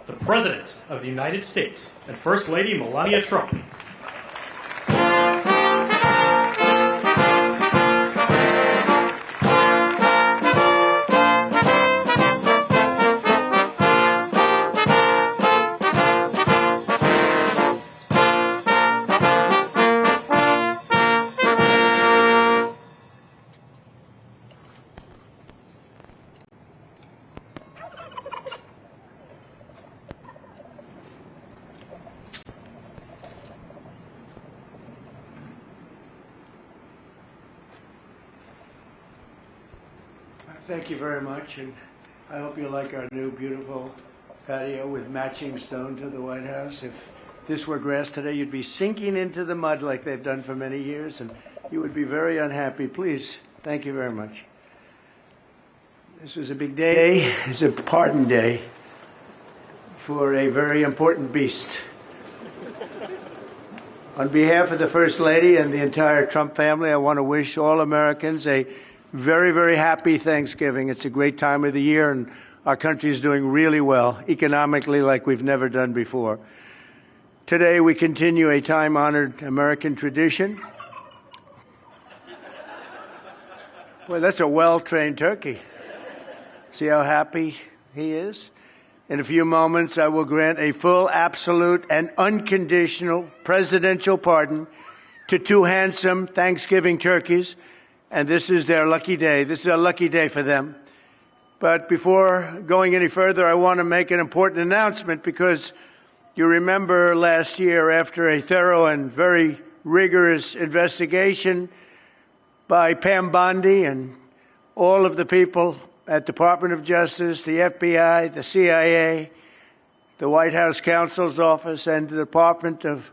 the President of the United States and First Lady Melania Trump. Thank you very much, and I hope you like our new beautiful patio with matching stone to the White House. If this were grass today, you'd be sinking into the mud like they've done for many years, and you would be very unhappy. Please, thank you very much. This was a big day. It's a pardon day for a very important beast. On behalf of the First Lady and the entire Trump family, I want to wish all Americans a very, very happy Thanksgiving. It's a great time of the year, and our country is doing really well, economically like we've never done before. Today, we continue a time-honored American tradition. Well, that's a well-trained turkey. See how happy he is? In a few moments, I will grant a full, absolute, and unconditional presidential pardon to two handsome Thanksgiving turkeys. And this is their lucky day. This is a lucky day for them. But before going any further, I want to make an important announcement, because you remember last year, after a thorough and very rigorous investigation by Pam Bondi and all of the people at Department of Justice, the FBI, the CIA, the White House Counsel's Office, and the Department of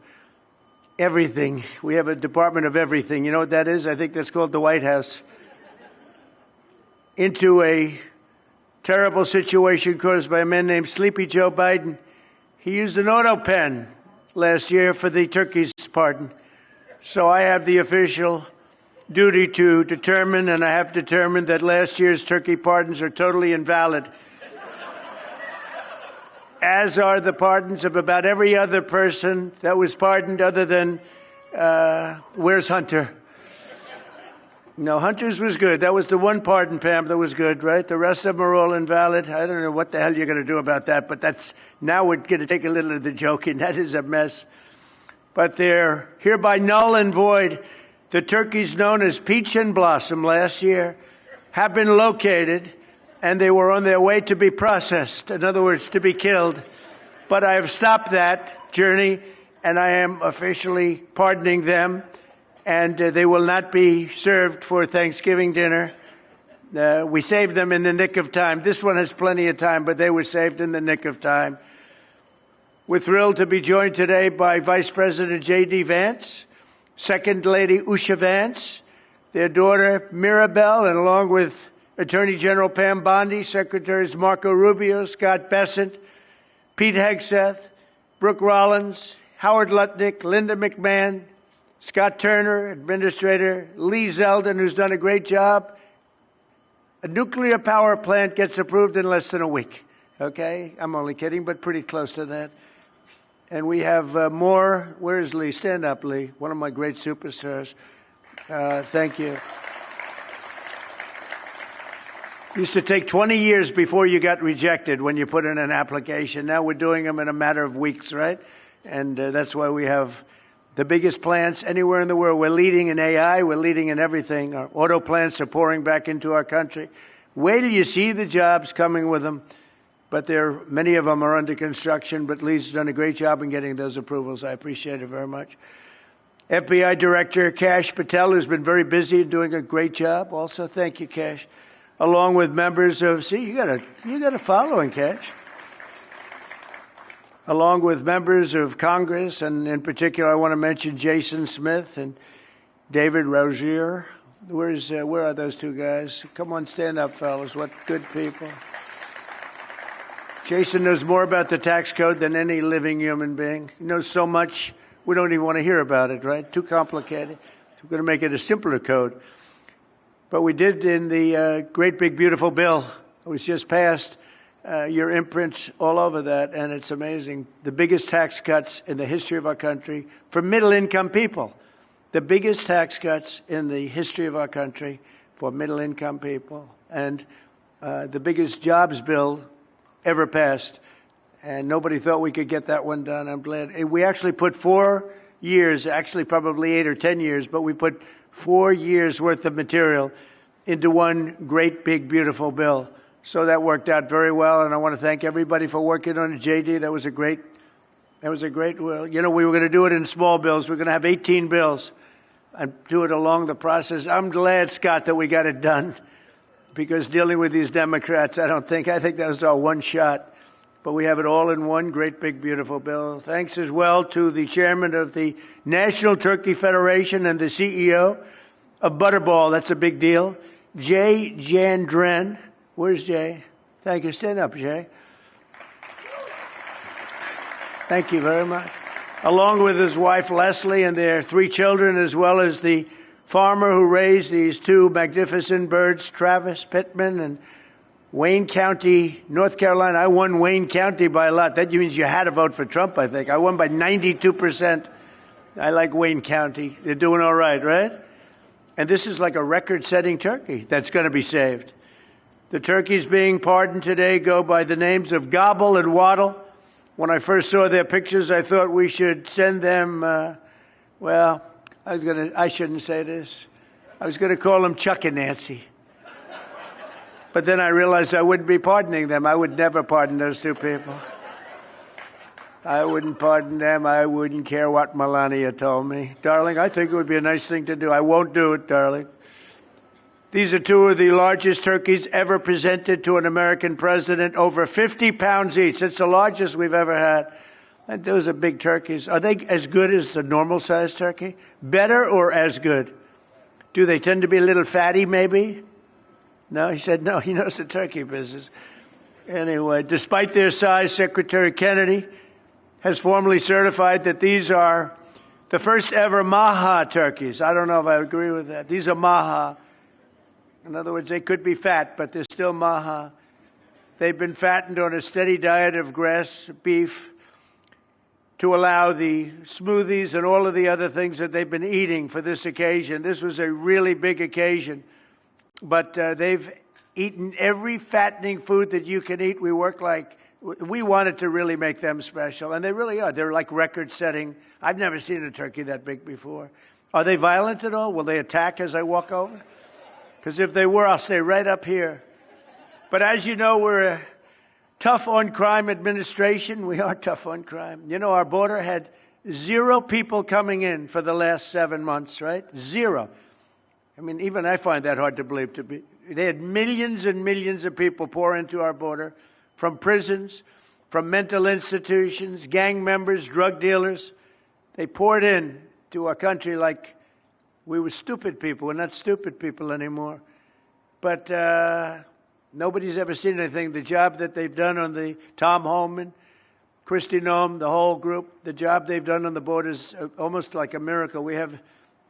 Everything. We have a Department of Everything. You know what that is? I think that's called the White House. Into a terrible situation caused by a man named Sleepy Joe Biden. He used an auto pen last year for the turkey's pardon. So I have the official duty to determine, and I have determined, that last year's turkey pardons are totally invalid, as are the pardons of about every other person that was pardoned other than, where's Hunter? No, Hunter's was good. That was the one pardon, Pam, that was good, right? The rest of them are all invalid. I don't know what the hell you're going to do about that, but now we're going to take a little of the joking. That is a mess. But they're hereby null and void. The turkeys known as Peach and Blossom last year have been located, and they were on their way to be processed, in other words, to be killed. But I have stopped that journey, and I am officially pardoning them, and they will not be served for Thanksgiving dinner. We saved them in the nick of time. This one has plenty of time, but they were saved in the nick of time. We're thrilled to be joined today by Vice President J.D. Vance, Second Lady Usha Vance, their daughter Mirabelle, and along with Attorney General Pam Bondi, Secretaries Marco Rubio, Scott Bessent, Pete Hegseth, Brooke Rollins, Howard Lutnick, Linda McMahon, Scott Turner, Administrator Lee Zeldin, who's done a great job. A nuclear power plant gets approved in less than a week. Okay? I'm only kidding, but pretty close to that. And we have more. Where's Lee? Stand up, Lee. One of my great superstars. Thank you. Used to take 20 years before you got rejected when you put in an application. Now we're doing them in a matter of weeks, right? And that's why we have the biggest plants anywhere in the world. We're leading in AI. We're leading in everything. Our auto plants are pouring back into our country. Wait till you see the jobs coming with them. But many of them are under construction. But Lee's done a great job in getting those approvals. I appreciate it very much. FBI Director Kash Patel, who's been very busy and doing a great job. Also, thank you, Kash. Along with members of, you got a following, Cash. Along with members of Congress, and in particular, I want to mention Jason Smith and David Rozier. Where are those two guys? Come on, stand up, fellas. What good people. Jason knows more about the tax code than any living human being. He knows so much, we don't even want to hear about it, right? Too complicated. We're going to make it a simpler code. But we did in the great big beautiful bill that was just passed, your imprints all over that, and it's amazing. The biggest tax cuts in the history of our country for middle-income people. The biggest tax cuts in the history of our country for middle-income people. And the biggest jobs bill ever passed. And nobody thought we could get that one done. I'm glad. We actually put 4 years, actually probably 8 or 10 years, but we put 4 years worth of material into one great, big, beautiful bill. So that worked out very well, and I want to thank everybody for working on it. JD, that was a great, well, you know, we were going to do it in small bills. We're going to have 18 bills and do it along the process. I'm glad, Scott, that we got it done, because dealing with these Democrats, I think that was our one shot. But we have it all in one great, big, beautiful bill. Thanks as well to the chairman of the National Turkey Federation and the CEO of Butterball. That's a big deal. Jay Jandren. Where's Jay? Thank you. Stand up, Jay. Thank you very much. Along with his wife, Leslie, and their 3 children, as well as the farmer who raised these 2 magnificent birds, Travis Pittman and Wayne County, North Carolina. I won Wayne County by a lot. That means you had to vote for Trump, I think. I won by 92%. I like Wayne County. They're doing all right? And this is like a record-setting turkey that's going to be saved. The turkeys being pardoned today go by the names of Gobble and Waddle. When I first saw their pictures, I thought we should send them, I shouldn't say this. I was going to call them Chuck and Nancy. But then I realized I wouldn't be pardoning them. I would never pardon those 2 people. I wouldn't pardon them. I wouldn't care what Melania told me. Darling, I think it would be a nice thing to do. I won't do it, darling. These are 2 of the largest turkeys ever presented to an American president, over 50 pounds each. It's the largest we've ever had. And those are big turkeys. Are they as good as the normal-sized turkey? Better or as good? Do they tend to be a little fatty, maybe? No, he said no. He knows the turkey business. Anyway, despite their size, Secretary Kennedy has formally certified that these are the first ever Maha turkeys. I don't know if I agree with that. These are Maha. In other words, they could be fat, but they're still Maha. They've been fattened on a steady diet of grass, beef, to allow the smoothies and all of the other things that they've been eating for this occasion. This was a really big occasion. But they've eaten every fattening food that you can eat. We wanted to really make them special, and they really are. They're like record-setting. I've never seen a turkey that big before. Are they violent at all? Will they attack as I walk over? Because if they were, I'll stay right up here. But as you know, we're a tough-on-crime administration. We are tough on crime. You know, our border had 0 people coming in for the last 7 months, right? 0. I mean, even I find that hard to believe. They had millions and millions of people pour into our border from prisons, from mental institutions, gang members, drug dealers. They poured in to our country like we were stupid people. We're not stupid people anymore. But nobody's ever seen anything. The job that they've done on the Tom Homan, Kristi Noem, the whole group, the job they've done on the border is almost like a miracle. We have,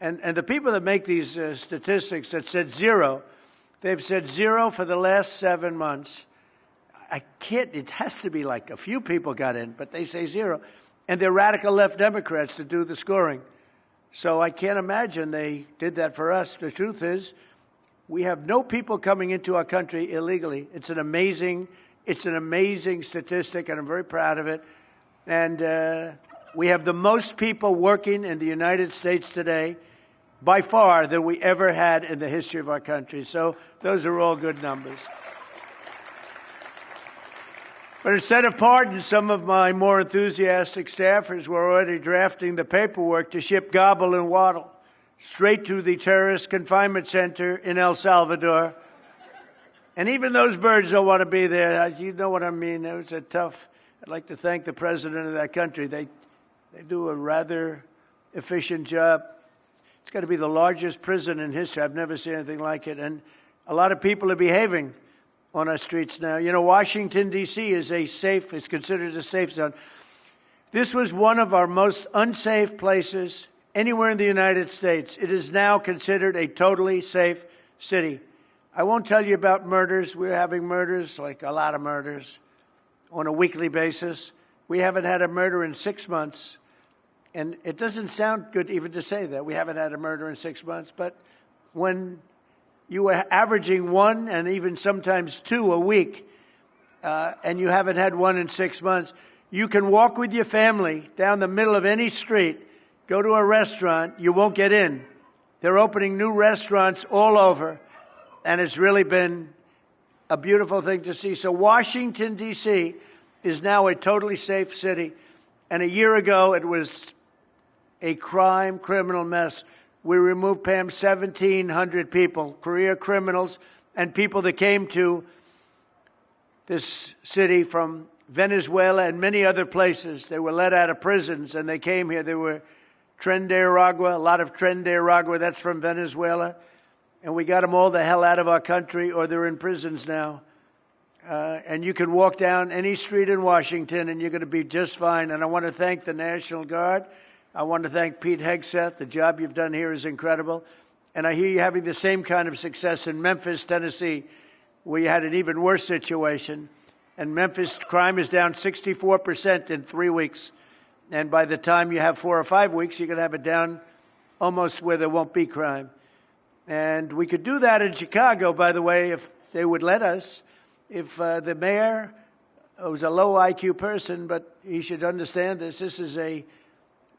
and the people that make these statistics that said 0, they've said 0 for the last 7 months. It has to be like a few people got in, but they say 0. And they're radical left Democrats to do the scoring. So I can't imagine they did that for us. The truth is, we have no people coming into our country illegally. It's an amazing statistic, and I'm very proud of it. And we have the most people working in the United States today, by far, than we ever had in the history of our country. So those are all good numbers. But instead of pardons, some of my more enthusiastic staffers were already drafting the paperwork to ship Gobble and Waddle straight to the terrorist confinement center in El Salvador. And even those birds don't want to be there. You know what I mean? It was a tough. I'd like to thank the president of that country. They do a rather efficient job. It's got to be the largest prison in history. I've never seen anything like it. And a lot of people are behaving on our streets now. You know, Washington, D.C. is considered a safe zone. This was one of our most unsafe places anywhere in the United States. It is now considered a totally safe city. I won't tell you about murders. We're having murders, like a lot of murders. on a weekly basis. We haven't had a murder in 6 months. And it doesn't sound good even to say that. We haven't had a murder in 6 months. But when you are averaging one and even sometimes two a week, and you haven't had one in 6 months, you can walk with your family down the middle of any street, go to a restaurant, you won't get in. They're opening new restaurants all over, and it's really been a beautiful thing to see. So Washington, D.C. is now a totally safe city. And a year ago, it was a criminal mess. We removed, Pam, 1,700 people, career criminals, and people that came to this city from Venezuela and many other places. They were let out of prisons, and they came here. There were Tren de Aragua, a lot of Tren de Aragua, that's from Venezuela. And we got them all the hell out of our country, or they're in prisons now. And you can walk down any street in Washington, and you're going to be just fine. And I want to thank the National Guard. I want to thank Pete Hegseth. The job you've done here is incredible. And I hear you having the same kind of success in Memphis, Tennessee, where you had an even worse situation. And Memphis crime is down 64% in 3 weeks. And by the time you have 4 or 5 weeks, you're going to have it down almost where there won't be crime. And we could do that in Chicago, by the way, if they would let us. If the mayor was a low IQ person, but he should understand this. This is a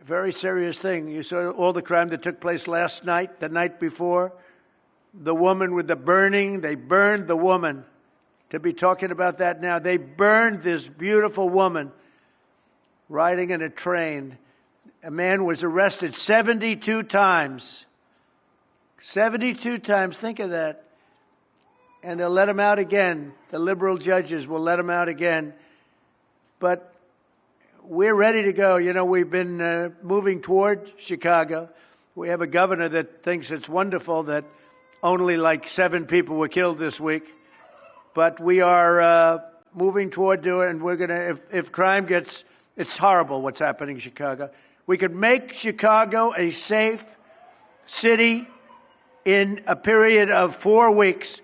very serious thing. You saw all the crime that took place last night, the night before. The woman with the burning, they burned the woman. To be talking about that now, they burned this beautiful woman riding in a train. A man was arrested 72 times. 72 times, think of that. And they'll let him out again. The liberal judges will let him out again. But we're ready to go. You know, we've been moving toward Chicago. We have a governor that thinks it's wonderful that only like 7 people were killed this week. But we are moving toward doing it, and we're going to, if crime gets, it's horrible what's happening in Chicago. We could make Chicago a safe city in a period of 4 weeks.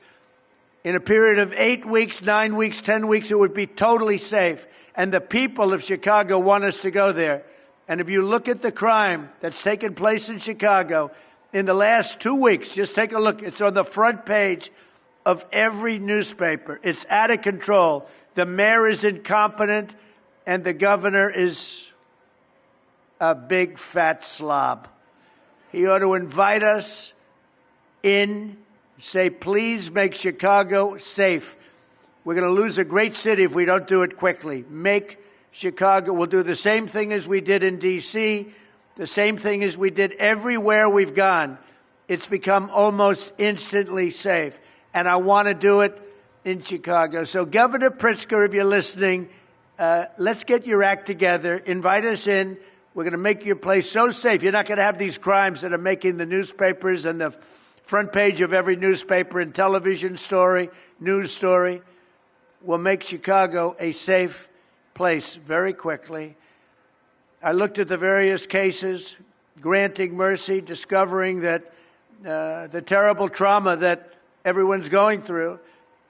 In a period of 8 weeks, 9 weeks, 10 weeks, it would be totally safe. And the people of Chicago want us to go there. And if you look at the crime that's taken place in Chicago in the last 2 weeks, just take a look. It's on the front page of every newspaper. It's out of control. The mayor is incompetent, and the governor is a big fat slob. He ought to invite us in, say, please make Chicago safe. We're going to lose a great city if we don't do it quickly. Make Chicago. We'll do the same thing as we did in D.C., the same thing as we did everywhere we've gone. It's become almost instantly safe. And I want to do it in Chicago. So, Governor Pritzker, if you're listening, let's get your act together. Invite us in. We're going to make your place so safe. You're not going to have these crimes that are making the newspapers and the front page of every newspaper and television story, news story. We'll make Chicago a safe place very quickly. I looked at the various cases, granting mercy, discovering that the terrible trauma that everyone's going through.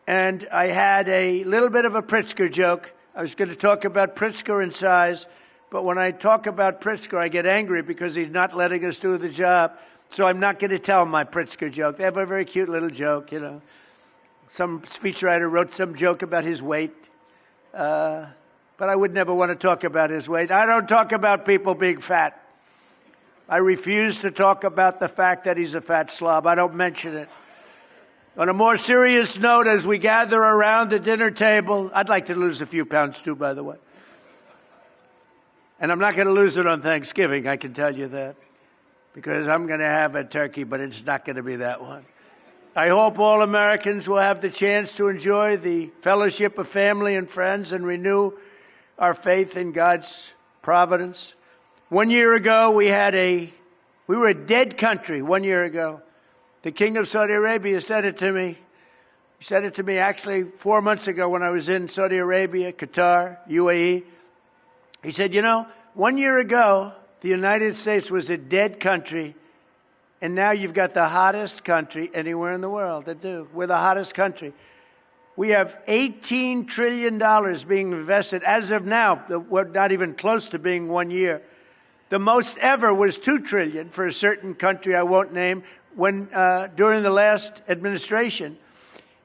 And I had a little bit of a Pritzker joke. I was going to talk about Pritzker in size, but when I talk about Pritzker, I get angry because he's not letting us do the job. So I'm not going to tell my Pritzker joke. They have a very cute little joke, you know. Some speechwriter wrote some joke about his weight. But I would never want to talk about his weight. I don't talk about people being fat. I refuse to talk about the fact that he's a fat slob. I don't mention it. On a more serious note, as we gather around the dinner table, I'd like to lose a few pounds too, by the way. And I'm not going to lose it on Thanksgiving, I can tell you that. Because I'm going to have a turkey, but it's not going to be that one. I hope all Americans will have the chance to enjoy the fellowship of family and friends and renew our faith in God's providence. 1 year ago, we were a dead country 1 year ago. The King of Saudi Arabia said it to me. He said it to me actually 4 months ago when I was in Saudi Arabia, Qatar, UAE. He said, you know, 1 year ago, the United States was a dead country, and now you've got the hottest country anywhere in the world to do. We're the hottest country. We have $18 trillion being invested as of now. We're not even close to being 1 year. The most ever was $2 trillion for a certain country I won't name when during the last administration.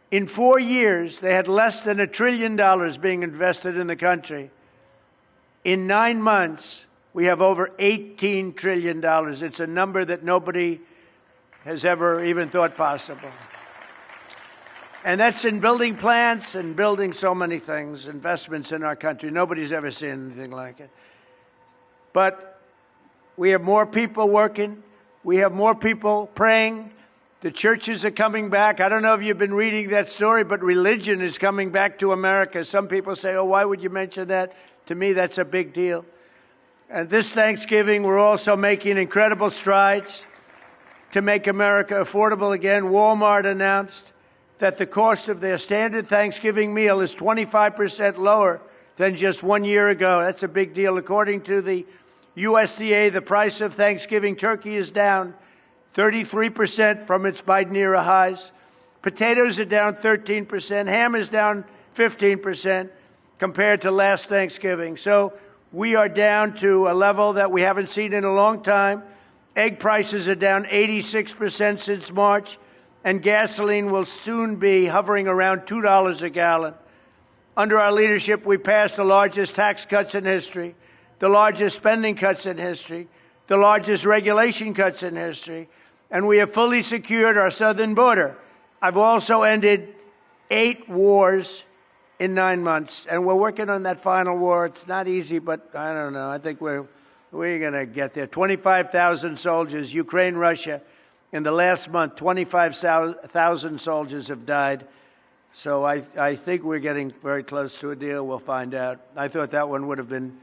In 4 years, they had less than $1 trillion being invested in the country. In 9 months, we have over $18 trillion. It's a number that nobody has ever even thought possible. And that's in building plants and building so many things, investments in our country. Nobody's ever seen anything like it. But we have more people working. We have more people praying. The churches are coming back. I don't know if you've been reading that story, but religion is coming back to America. Some people say, oh, why would you mention that? To me, that's a big deal. And this Thanksgiving, we're also making incredible strides to make America affordable again. Walmart announced that the cost of their standard Thanksgiving meal is 25% lower than just 1 year ago. That's a big deal. According to the USDA, the price of Thanksgiving turkey is down 33% from its Biden era highs. Potatoes are down 13%. Ham is down 15% compared to last Thanksgiving. So we are down to a level that we haven't seen in a long time. Egg prices are down 86% since March, and gasoline will soon be hovering around $2 a gallon. Under our leadership, we passed the largest tax cuts in history, the largest spending cuts in history, the largest regulation cuts in history, and we have fully secured our southern border. I've also ended 8 wars in 9 months, and we're working on that final war. It's not easy, but I don't know. I think we're going to get there. 25,000 soldiers, Ukraine, Russia. In the last month, 25,000 soldiers have died. So I think we're getting very close to a deal. We'll find out. I thought that one would have been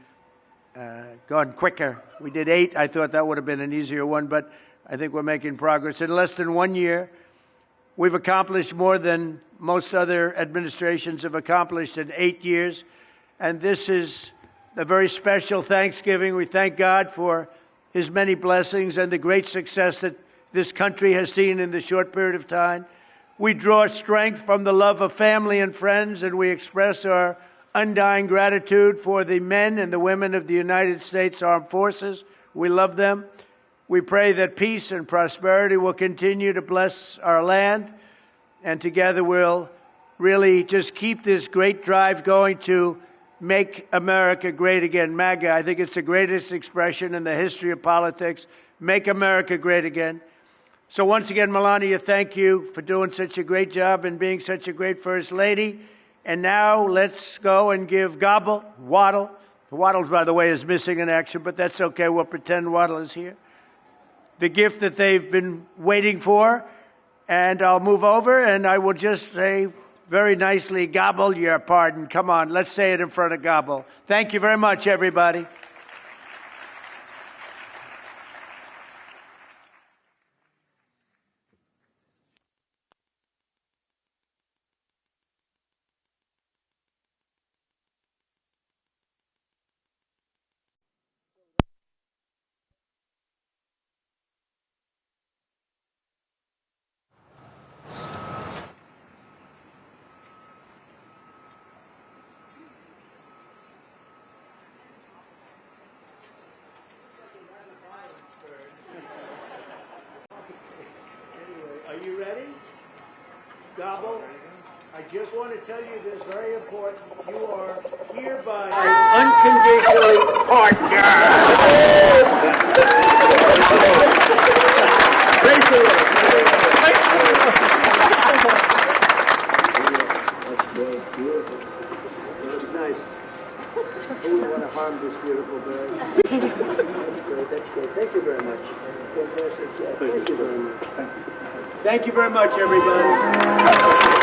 gone quicker. We did 8. I thought that would have been an easier one, but I think we're making progress. In less than 1 year, we've accomplished more than most other administrations have accomplished in 8 years. And this is a very special Thanksgiving. We thank God for His many blessings and the great success that this country has seen in the short period of time. We draw strength from the love of family and friends, and we express our undying gratitude for the men and the women of the United States Armed Forces. We love them. We pray that peace and prosperity will continue to bless our land, and together we'll really just keep this great drive going to make America great again. MAGA, I think it's the greatest expression in the history of politics. Make America great again. So once again, Melania, thank you for doing such a great job and being such a great First Lady. And now let's go and give Waddle. Waddle, by the way, is missing in action, but that's okay. We'll pretend Waddle is here. The gift that they've been waiting for. And I'll move over and I will just say very nicely, gobble your pardon. Come on, let's say it in front of Gobble. Thank you very much, everybody. Are you ready? Gobble, I just want to tell you this, very important. You are hereby unconditionally partner. Praise the Lord. That's nice. Who would want to harm this beautiful bird? That's great. Thank you very much. Fantastic job. Thank you very much. Thank you very much, everybody.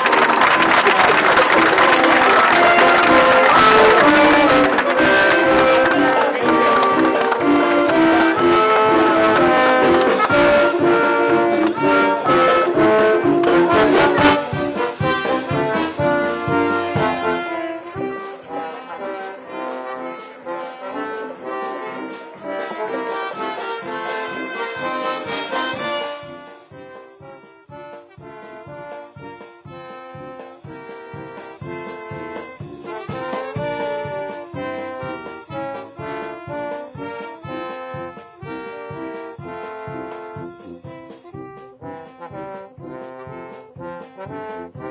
Thank you.